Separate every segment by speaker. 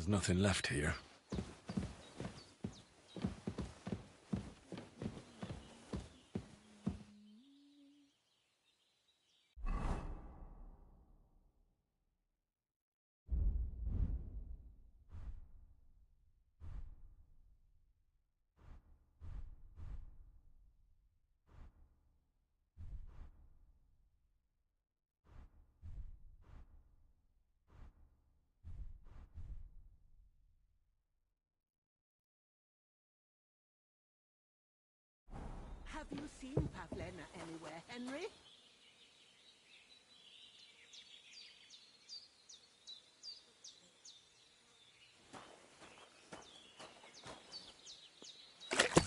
Speaker 1: There's nothing left here.
Speaker 2: Have you seen Pavlena anywhere, Henry?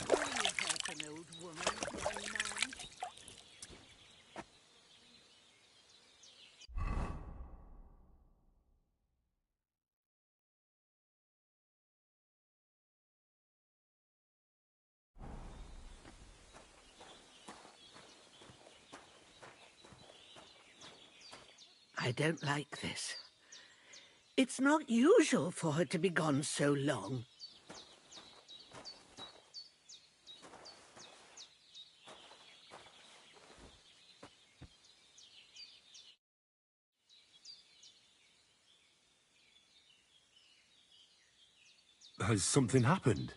Speaker 2: Will you help an old woman, young man? I don't like this. It's not usual for her to be gone so long.
Speaker 1: Has something happened?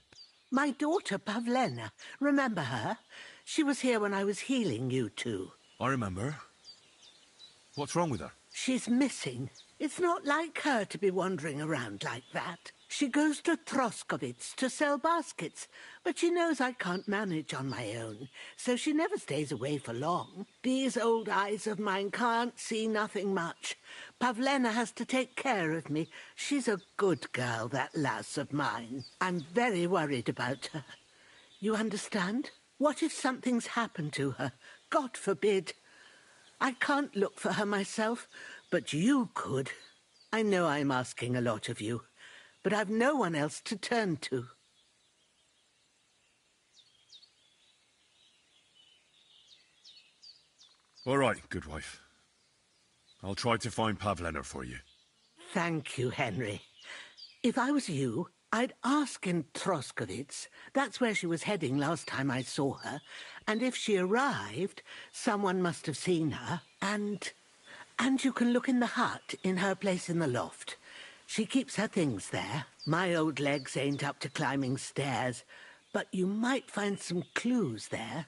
Speaker 2: My daughter, Pavlena. Remember her? She was here when I was healing you two.
Speaker 1: I remember. What's wrong with her?
Speaker 2: She's missing. It's not like her to be wandering around like that. She goes to Troskovitz to sell baskets, but she knows I can't manage on my own, so she never stays away for long. These old eyes of mine can't see nothing much. Pavlena has to take care of me. She's a good girl, that lass of mine. I'm very worried about her. You understand? What if something's happened to her? God forbid. I can't look for her myself, but you could. I know I'm asking a lot of you, but I've no one else to turn to.
Speaker 1: All right, good wife. I'll try to find Pavlena for you.
Speaker 2: Thank you, Henry. If I was you, I'd ask in Troskovitz. That's where she was heading last time I saw her. And if she arrived, someone must have seen her. And you can look in the hut in her place in the loft. She keeps her things there. My old legs ain't up to climbing stairs, but you might find some clues there.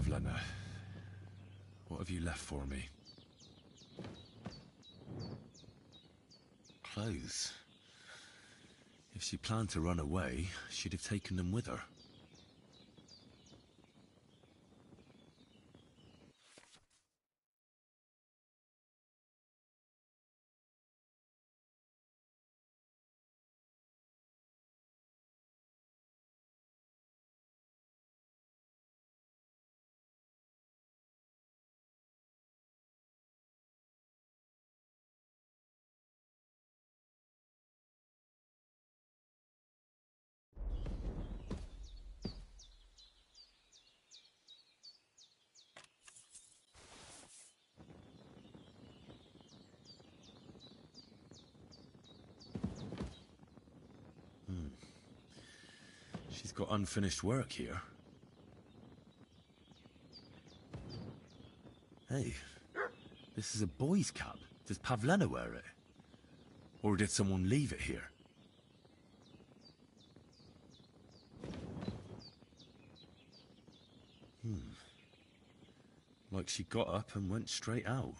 Speaker 1: Pavlena. What have you left for me? Clothes. If she planned to run away, she'd have taken them with her. She's got unfinished work here. Hey, this is a boy's cap. Does Pavlena wear it? Or did someone leave it here? Like she got up and went straight out.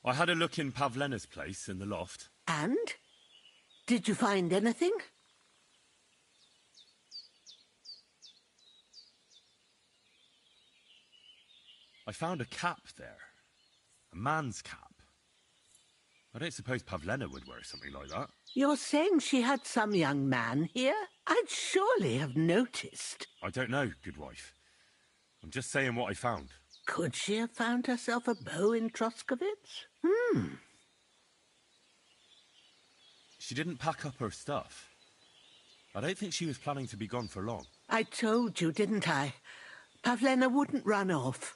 Speaker 1: I had a look in Pavlena's place in the loft.
Speaker 2: And? Did you find anything?
Speaker 1: I found a cap there. A man's cap. I don't suppose Pavlena would wear something like that.
Speaker 2: You're saying she had some young man here? I'd surely have noticed.
Speaker 1: I don't know, good wife. I'm just saying what I found.
Speaker 2: Could she have found herself a beau in Troskovitz?
Speaker 1: She didn't pack up her stuff. I don't think she was planning to be gone for long.
Speaker 2: I told you, didn't I? Pavlena wouldn't run off.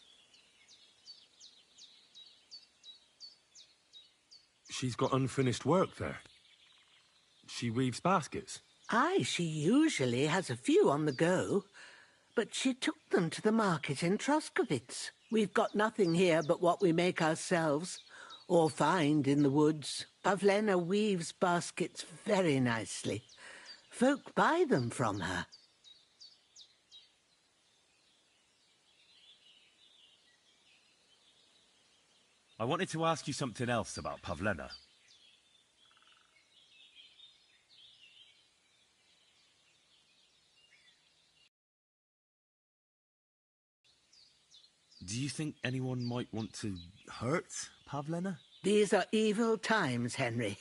Speaker 1: She's got unfinished work there. She weaves baskets.
Speaker 2: Aye, she usually has a few on the go. But she took them to the market in Troskovitz. We've got nothing here but what we make ourselves, or find in the woods. Pavlena weaves baskets very nicely. Folk buy them from her.
Speaker 1: I wanted to ask you something else about Pavlena. Do you think anyone might want to hurt Pavlena?
Speaker 2: These are evil times, Henry.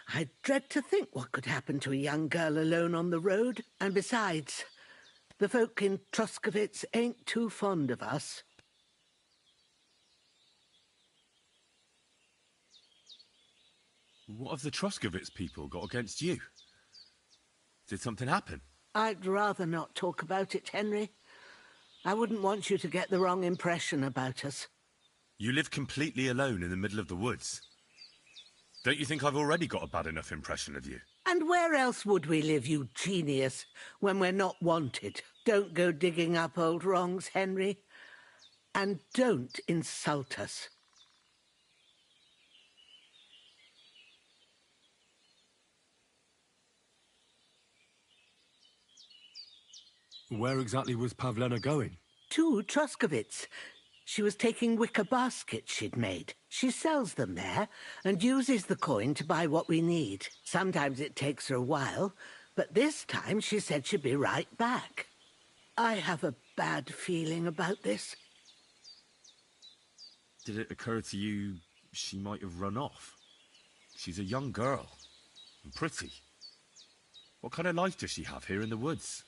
Speaker 2: I dread to think what could happen to a young girl alone on the road. And besides, the folk in Troskovitz ain't too fond of us.
Speaker 1: What have the Troskovitz people got against you? Did something happen?
Speaker 2: I'd rather not talk about it, Henry. I wouldn't want you to get the wrong impression about us.
Speaker 1: You live completely alone in the middle of the woods. Don't you think I've already got a bad enough impression of you?
Speaker 2: And where else would we live, you genius, when we're not wanted? Don't go digging up old wrongs, Henry. And don't insult us.
Speaker 1: Where exactly was Pavlena going?
Speaker 2: To Troskovitz. She was taking wicker baskets she'd made. She sells them there and uses the coin to buy what we need. Sometimes it takes her a while, but this time she said she'd be right back. I have a bad feeling about this.
Speaker 1: Did it occur to you she might have run off? She's a young girl and pretty. What kind of life does she have here in the woods?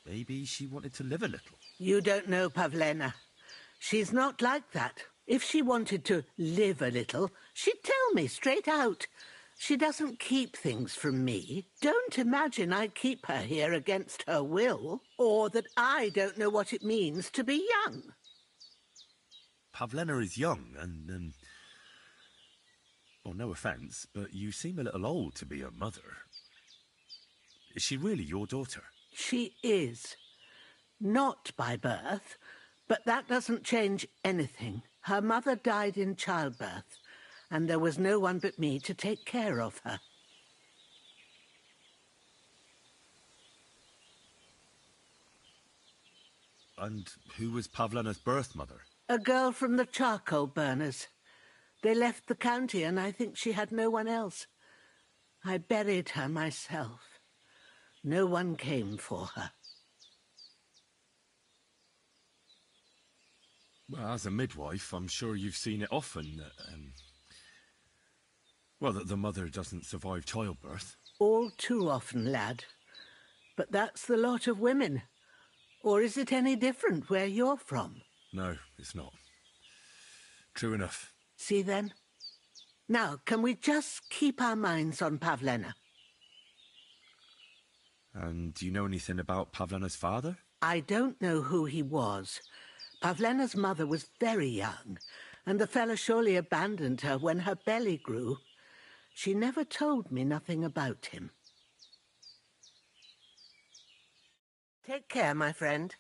Speaker 1: Maybe she wanted to live a little.
Speaker 2: You don't know Pavlena. She's not like that. If she wanted to live a little, she'd tell me straight out. She doesn't keep things from me. Don't imagine I keep her here against her will, or that I don't know what it means to be young.
Speaker 1: Pavlena is young and, well, no offence, but you seem a little old to be her mother. Is she really your daughter?
Speaker 2: She is. Not by birth, but that doesn't change anything. Her mother died in childbirth, and there was no one but me to take care of her.
Speaker 1: And who was Pavlena's birth mother?
Speaker 2: A girl from the charcoal burners. They left the county, and I think she had no one else. I buried her myself. No one came for her.
Speaker 1: Well, as a midwife, I'm sure you've seen it often that, well, that the mother doesn't survive childbirth.
Speaker 2: All too often, lad. But that's the lot of women. Or is it any different where you're from?
Speaker 1: No, it's not. True enough.
Speaker 2: See then? Now, can we just keep our minds on Pavlena?
Speaker 1: And do you know anything about Pavlena's father?
Speaker 2: I don't know who he was. Pavlena's mother was very young, and the fella surely abandoned her when her belly grew. She never told me nothing about him. Take care, my friend.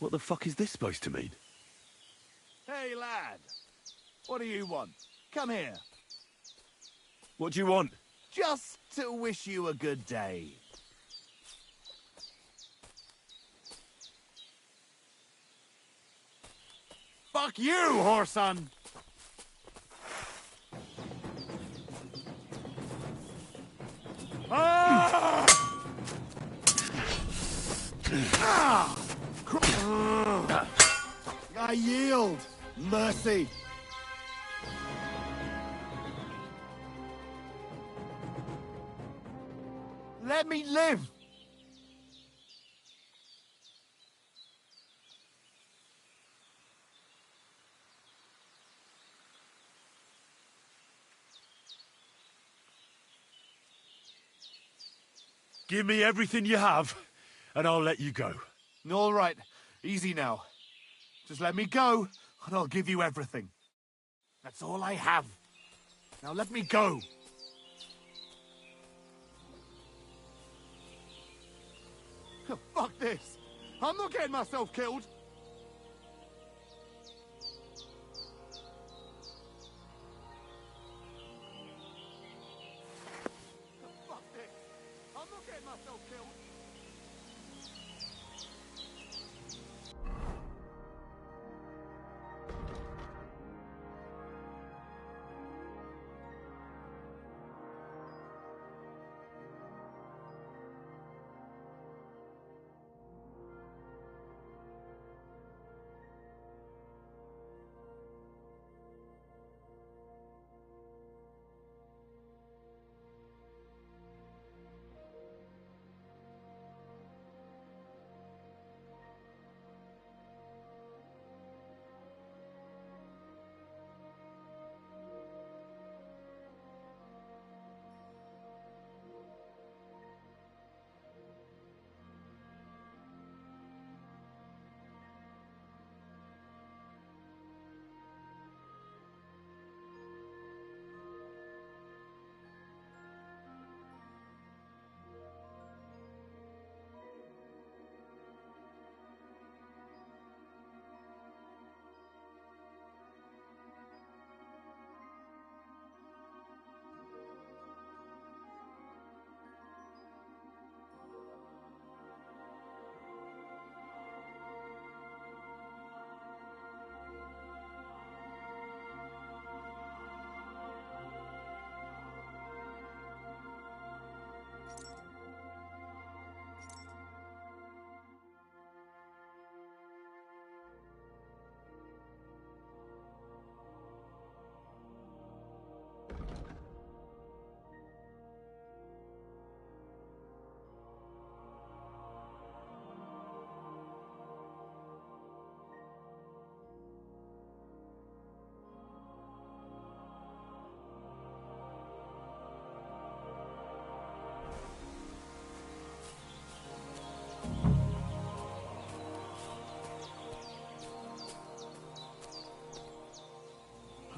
Speaker 1: What the fuck is this supposed to mean?
Speaker 3: Hey, lad. What do you want? Come here.
Speaker 1: What do you want?
Speaker 3: Just to wish you a good day. Fuck you, whoreson! Ah! I yield. Mercy. Let me live.
Speaker 1: Give me everything you have, and I'll let you go.
Speaker 3: All right. Easy now. Just let me go, and I'll give you everything. That's all I have. Now let me go. Fuck this. I'm not getting myself killed. Fuck this. I'm not getting myself killed.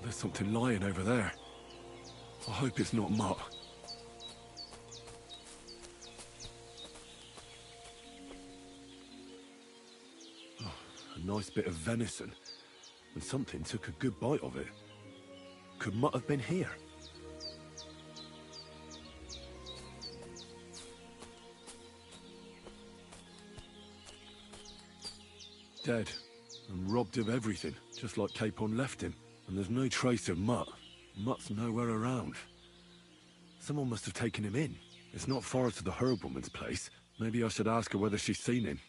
Speaker 1: There's something lying over there. I hope it's not Mutt. Oh, a nice bit of venison. And something took a good bite of it. Could Mutt have been here? Dead. And robbed of everything, just like Capon left him. And there's no trace of Mutt. Mutt's nowhere around. Someone must have taken him in. It's not far to the herb woman's place. Maybe I should ask her whether she's seen him.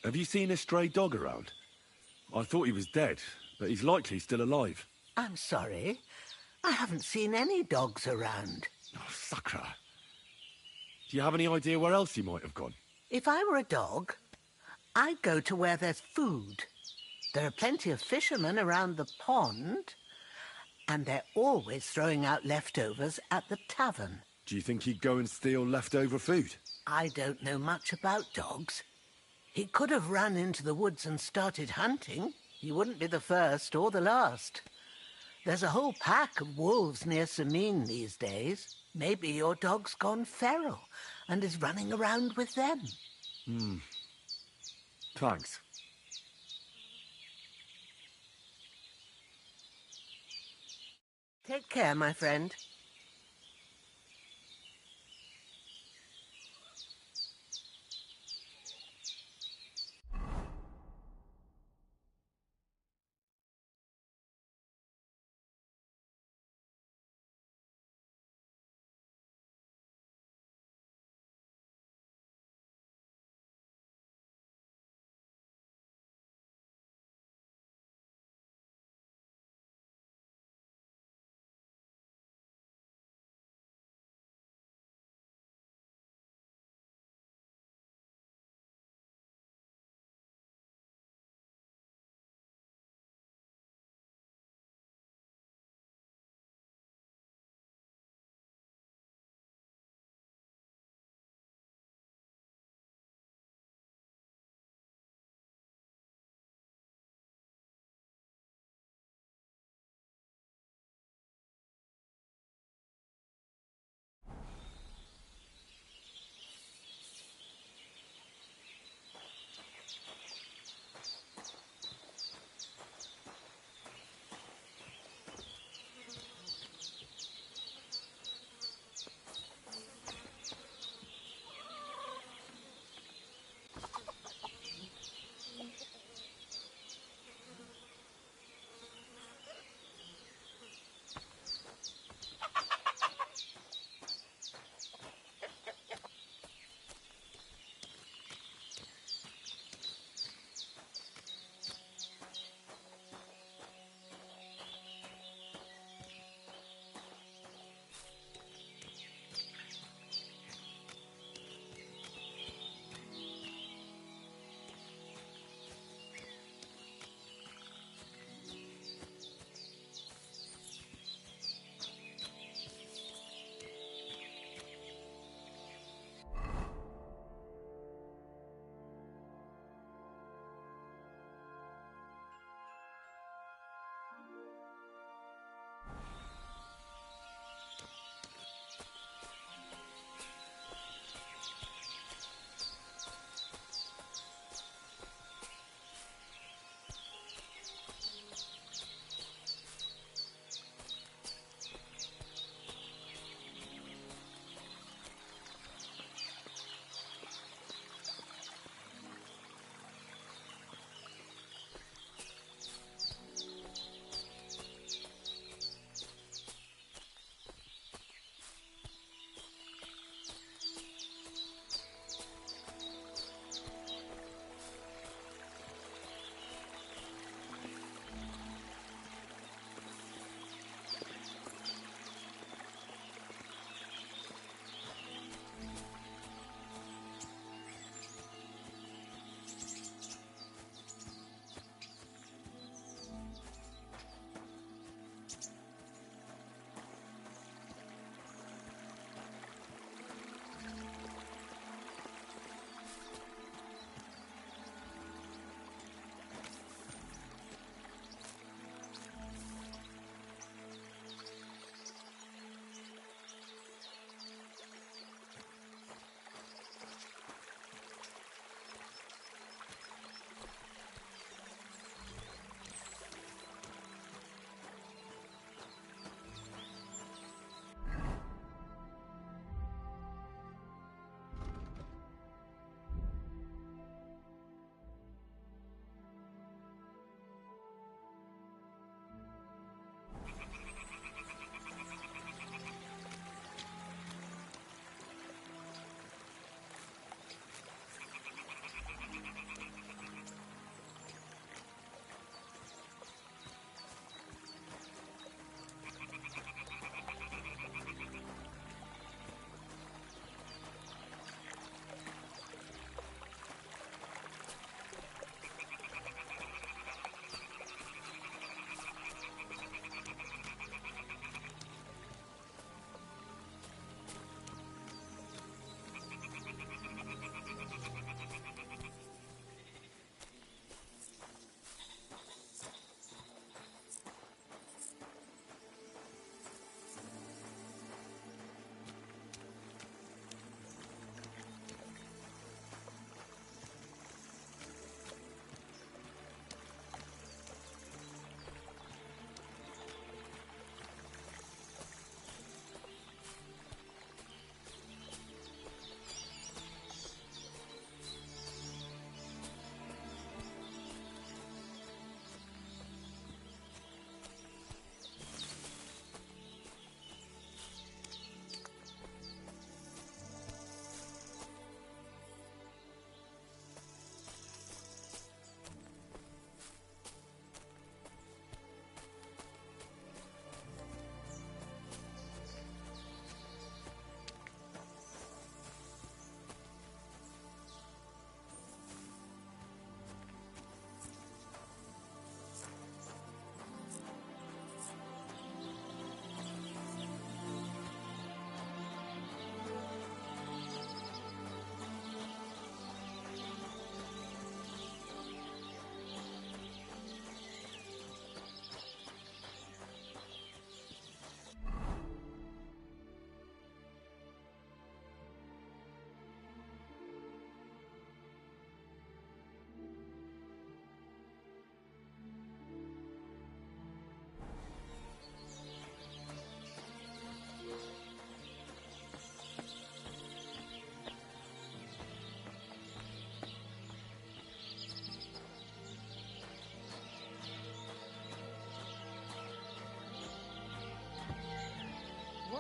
Speaker 1: Have you seen a stray dog around? I thought he was dead, but he's likely still alive.
Speaker 2: I'm sorry. I haven't seen any dogs around.
Speaker 1: Oh, Sakra. Do you have any idea where else he might have gone?
Speaker 2: If I were a dog, I'd go to where there's food. There are plenty of fishermen around the pond, and they're always throwing out leftovers at the tavern.
Speaker 1: Do you think he'd go and steal leftover food?
Speaker 2: I don't know much about dogs. He could have run into the woods and started hunting. He wouldn't be the first or the last. There's a whole pack of wolves near Samine these days. Maybe your dog's gone feral and is running around with them.
Speaker 1: Thanks.
Speaker 2: Take care, my friend.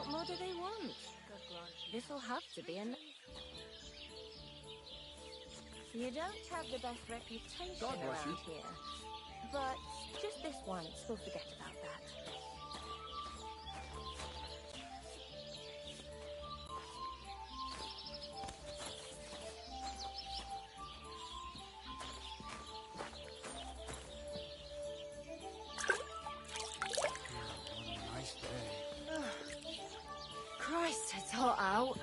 Speaker 4: What more do they want? This'll have to be enough. You don't have the best reputation around here. But just this once, we'll forget about that.
Speaker 3: Nice day.
Speaker 4: Christ, it's hot out.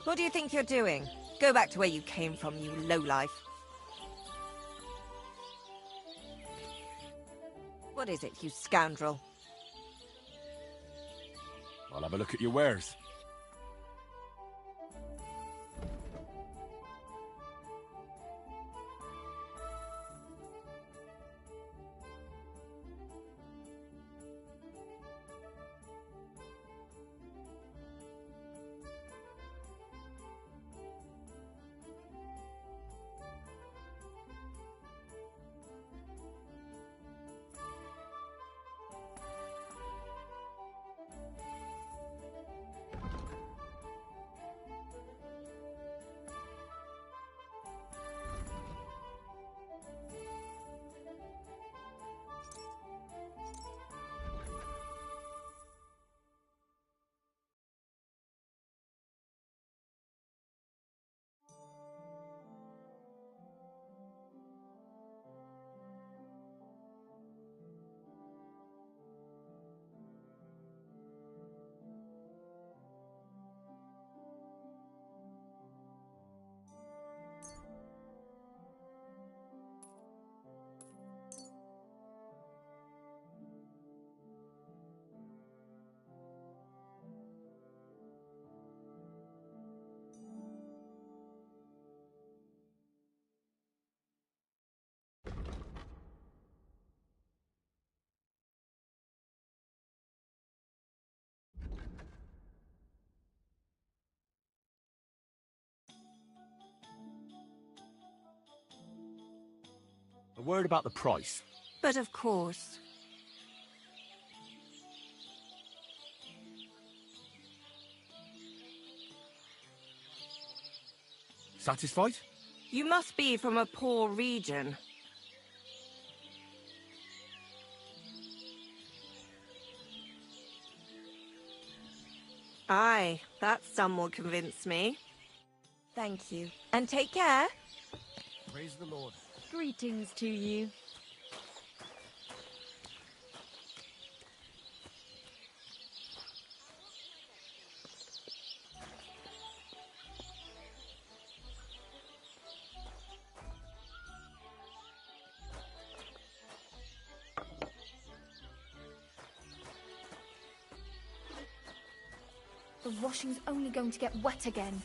Speaker 5: What do you think you're doing? Go back to where you came from, you lowlife. What is it, you scoundrel?
Speaker 1: I'll have a look at your wares. A word about the price.
Speaker 5: But of course.
Speaker 1: Satisfied?
Speaker 5: You must be from a poor region. Aye, that sum will convince me. Thank you. And take care.
Speaker 3: Praise the Lord.
Speaker 4: Greetings to you.
Speaker 6: The washing's only going to get wet again.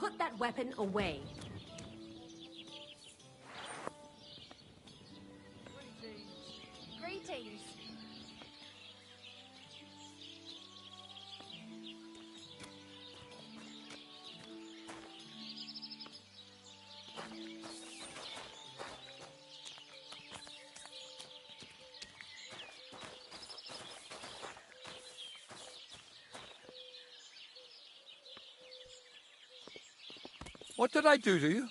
Speaker 7: Put that weapon away.
Speaker 6: Greetings.
Speaker 8: What did I do to you?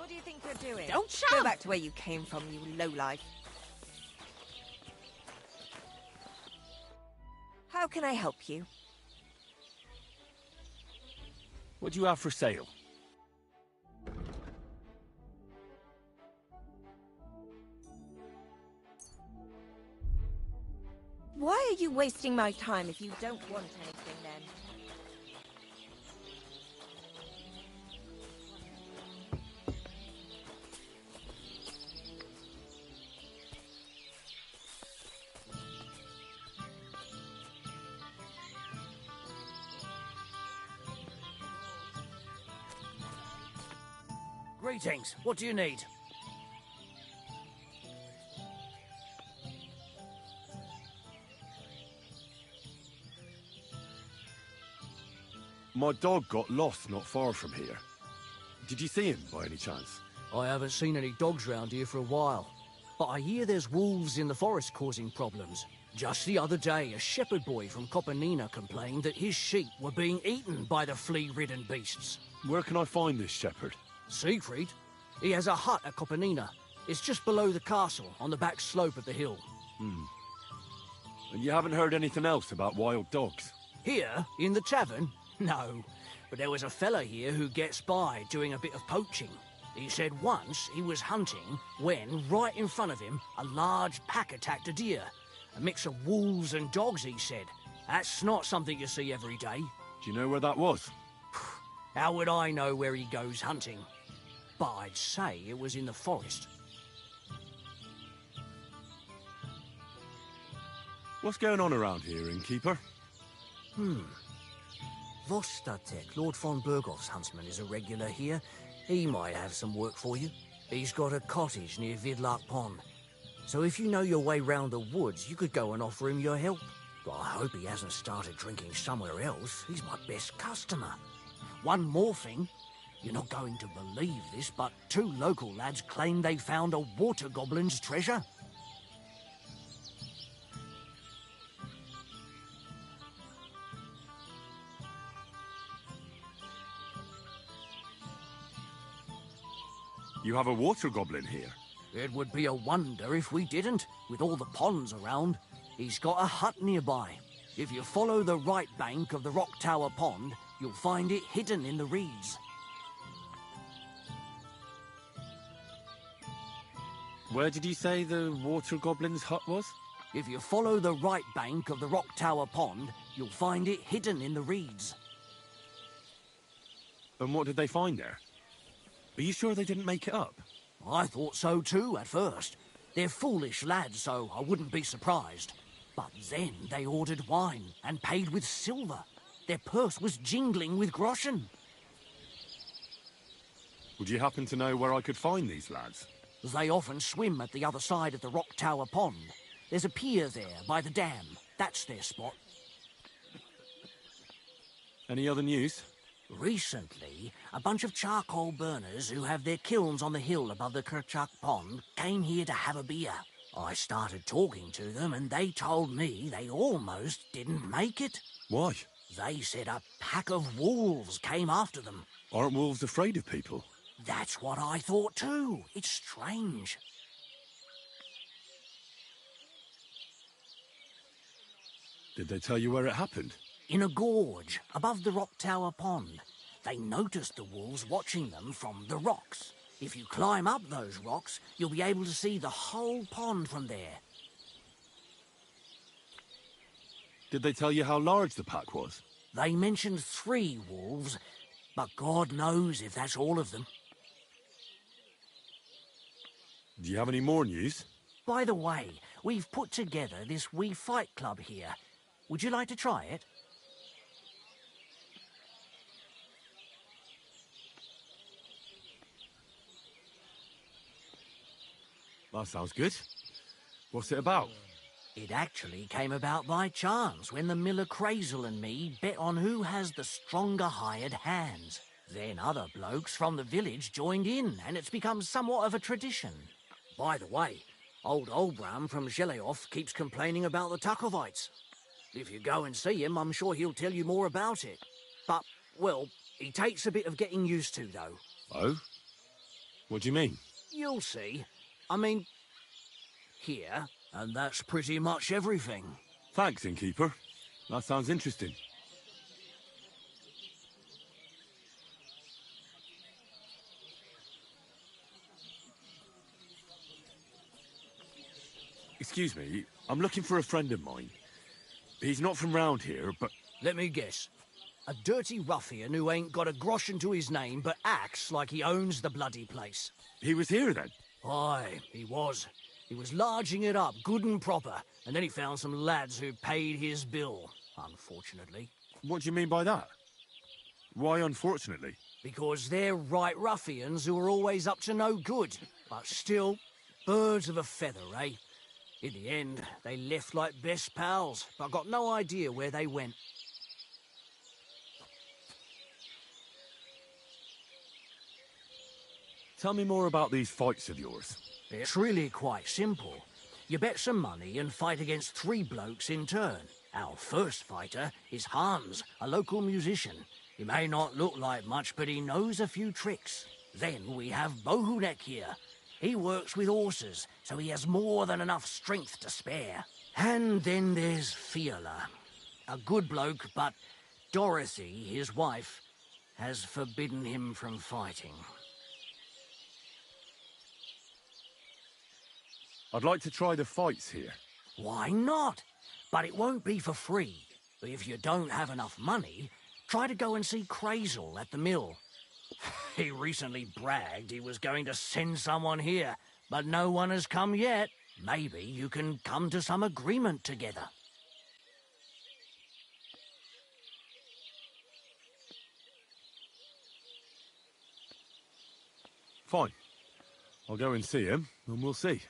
Speaker 5: What do you think you're doing?
Speaker 2: Don't shout!
Speaker 5: Go back to where you came from, you lowlife. How can I help you?
Speaker 1: What do you have for sale?
Speaker 5: Why are you wasting my time if you don't want anything then?
Speaker 9: Greetings. What do you need?
Speaker 1: My dog got lost not far from here. Did you see him by any chance?
Speaker 9: I haven't seen any dogs round here for a while, but I hear there's wolves in the forest causing problems. Just the other day, a shepherd boy from Copenina complained that his sheep were being eaten by the flea-ridden beasts.
Speaker 1: Where can I find this shepherd?
Speaker 9: Siegfried? He has a hut at Copenina. It's just below the castle, on the back slope of the hill.
Speaker 1: And you haven't heard anything else about wild dogs?
Speaker 9: Here, in the tavern? No. But there was a fella here who gets by doing a bit of poaching. He said once he was hunting when, right in front of him, a large pack attacked a deer. A mix of wolves and dogs, he said. That's not something you see every day.
Speaker 1: Do you know where that was?
Speaker 9: How would I know where he goes hunting? But I'd say it was in the forest.
Speaker 1: What's going on around here, innkeeper?
Speaker 9: Vostatek, Lord von Bergoff's huntsman, is a regular here. He might have some work for you. He's got a cottage near Vidlark Pond. So if you know your way round the woods, you could go and offer him your help. But I hope he hasn't started drinking somewhere else. He's my best customer. One more thing. You're not going to believe this, but 2 local lads claim they found a water goblin's treasure.
Speaker 1: You have a water goblin here?
Speaker 9: It would be a wonder if we didn't, with all the ponds around. He's got a hut nearby. If you follow the right bank of the Rock Tower Pond, you'll find it hidden in the reeds.
Speaker 1: Where did you say the water goblin's hut was?
Speaker 9: If you follow the right bank of the Rock Tower Pond, you'll find it hidden in the reeds.
Speaker 1: And what did they find there? Are you sure they didn't make it up?
Speaker 9: I thought so too at first. They're foolish lads, so I wouldn't be surprised. But then they ordered wine and paid with silver. Their purse was jingling with groschen.
Speaker 1: Would you happen to know where I could find these lads?
Speaker 9: They often swim at the other side of the Rock Tower Pond. There's a pier there by the dam. That's their spot.
Speaker 1: Any other news?
Speaker 9: Recently, a bunch of charcoal burners who have their kilns on the hill above the Kerchak Pond came here to have a beer. I started talking to them and they told me they almost didn't make it.
Speaker 1: Why?
Speaker 9: They said a pack of wolves came after them.
Speaker 1: Aren't wolves afraid of people?
Speaker 9: That's what I thought too. It's strange.
Speaker 1: Did they tell you where it happened?
Speaker 9: In a gorge above the Rock Tower Pond. They noticed the wolves watching them from the rocks. If you climb up those rocks, you'll be able to see the whole pond from there.
Speaker 1: Did they tell you how large the pack was?
Speaker 9: They mentioned 3 wolves, but God knows if that's all of them.
Speaker 1: Do you have any more news?
Speaker 9: By the way, we've put together this wee fight club here. Would you like to try it?
Speaker 1: That sounds good. What's it about?
Speaker 9: It actually came about by chance when the miller Crazel and me bet on who has the stronger hired hands. Then other blokes from the village joined in, and it's become somewhat of a tradition. By the way, old Olbram from Zheleov keeps complaining about the Takovites. If you go and see him, I'm sure he'll tell you more about it. But, well, he takes a bit of getting used to, though.
Speaker 1: Oh? What do you mean?
Speaker 9: You'll see. I mean, here, and that's pretty much everything.
Speaker 1: Thanks, innkeeper. That sounds interesting. Excuse me, I'm looking for a friend of mine. He's not from round here, but...
Speaker 9: Let me guess. A dirty ruffian who ain't got a groschen to his name but acts like he owns the bloody place.
Speaker 1: He was here then?
Speaker 9: Aye, he was. He was larging it up, good and proper, and then he found some lads who paid his bill, unfortunately.
Speaker 1: What do you mean by that? Why unfortunately?
Speaker 9: Because they're right ruffians who are always up to no good. But still, birds of a feather, eh? In the end, they left like best pals, but I got no idea where they went.
Speaker 1: Tell me more about these fights of yours.
Speaker 9: It's really quite simple. You bet some money and fight against 3 blokes in turn. Our first fighter is Hans, a local musician. He may not look like much, but he knows a few tricks. Then we have Bohunek here. He works with horses, so he has more than enough strength to spare. And then there's Fiala. A good bloke, but Dorothy, his wife, has forbidden him from fighting.
Speaker 1: I'd like to try the fights here.
Speaker 9: Why not? But it won't be for free. If you don't have enough money, try to go and see Crazel at the mill. He recently bragged he was going to send someone here, but no one has come yet. Maybe you can come to some agreement together.
Speaker 1: Fine. I'll go and see him, and we'll see.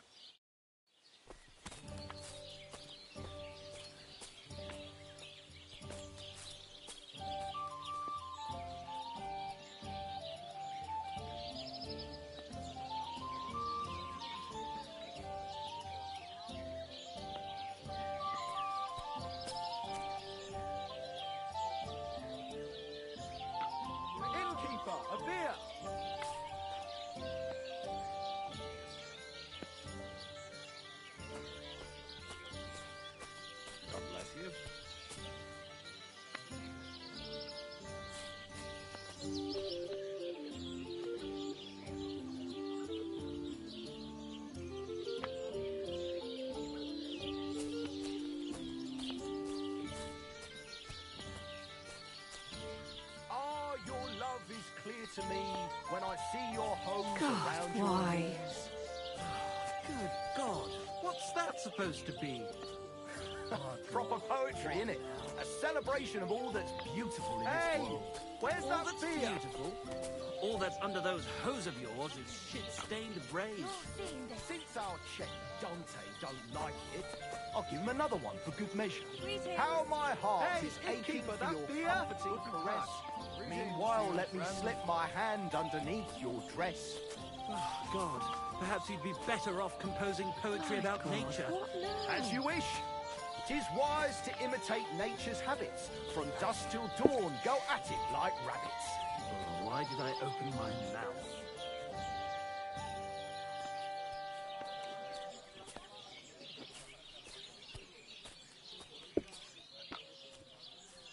Speaker 3: Innkeeper, a beer!
Speaker 1: God bless you.
Speaker 8: Ah, your love is clear to me when I see your hose
Speaker 2: God,
Speaker 8: around your
Speaker 2: why?
Speaker 8: knees.
Speaker 7: Good God, what's that supposed to be?
Speaker 8: Proper poetry, innit? A celebration of all that's beautiful in this world. Where's
Speaker 7: All
Speaker 8: that
Speaker 7: that's
Speaker 8: beer?
Speaker 7: beautiful, all that's under those hose of yours is shit-stained braves.
Speaker 8: Since our check Dante don't like it, I'll give him another one for good measure.
Speaker 4: Greetings.
Speaker 8: How my heart
Speaker 3: Hey,
Speaker 8: is aching
Speaker 3: innkeeper,
Speaker 8: for
Speaker 3: that
Speaker 8: your
Speaker 3: beer?
Speaker 8: comforting
Speaker 3: Good
Speaker 8: caress.
Speaker 3: touch.
Speaker 8: Meanwhile,
Speaker 3: Greetings,
Speaker 8: let me
Speaker 3: friend.
Speaker 8: slip my hand underneath your dress.
Speaker 7: Oh, God, perhaps you'd be better off composing poetry about nature.
Speaker 4: What now?
Speaker 8: As you wish. It is wise to imitate nature's habits. From dusk till dawn, go at it like rabbits.
Speaker 7: Oh, why did I open my mouth?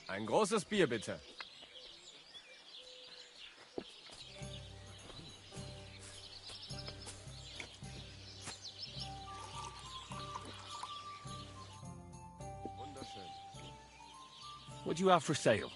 Speaker 10: Ein großes Bier, bitte. Wunderschön.
Speaker 1: What do you have for sale?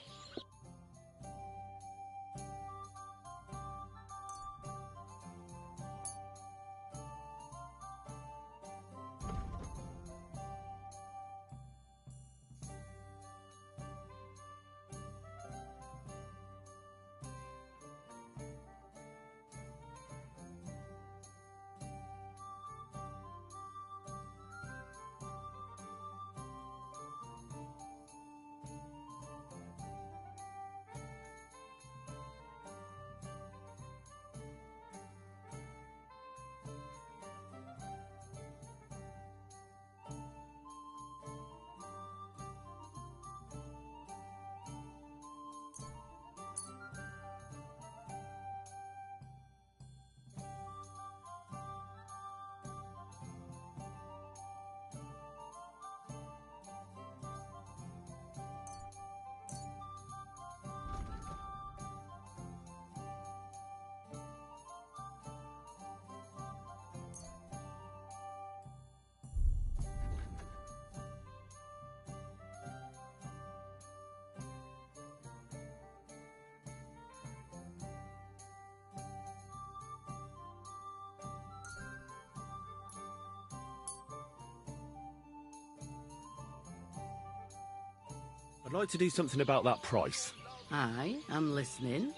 Speaker 1: I'd like to do something about that price.
Speaker 2: Aye, I'm listening.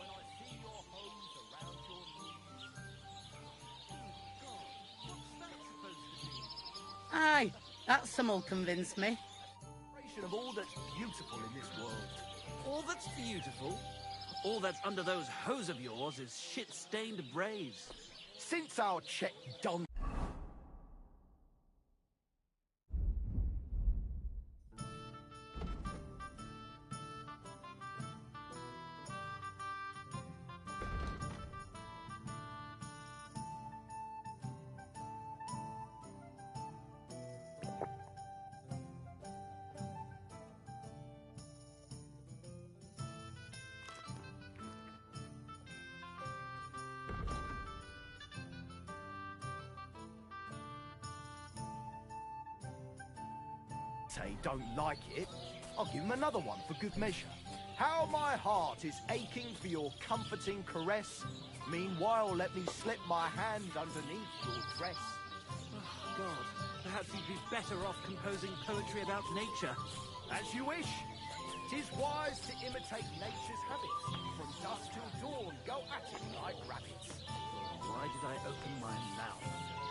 Speaker 2: Aye, that some'll convince me.
Speaker 8: Celebration of all that's beautiful in this world.
Speaker 7: All that's beautiful, all that's under those hose of yours is shit-stained braves.
Speaker 8: Since our check Dante Dante don't like it, I'll give him another one for good measure. How my heart is aching for your comforting caress. Meanwhile, let me slip my hand underneath your dress.
Speaker 7: Oh, God. Perhaps you'd be better off composing poetry about nature.
Speaker 8: As you wish. 'Tis wise to imitate nature's habits. From dusk till dawn, go at it like rabbits.
Speaker 7: Why did I open my mouth?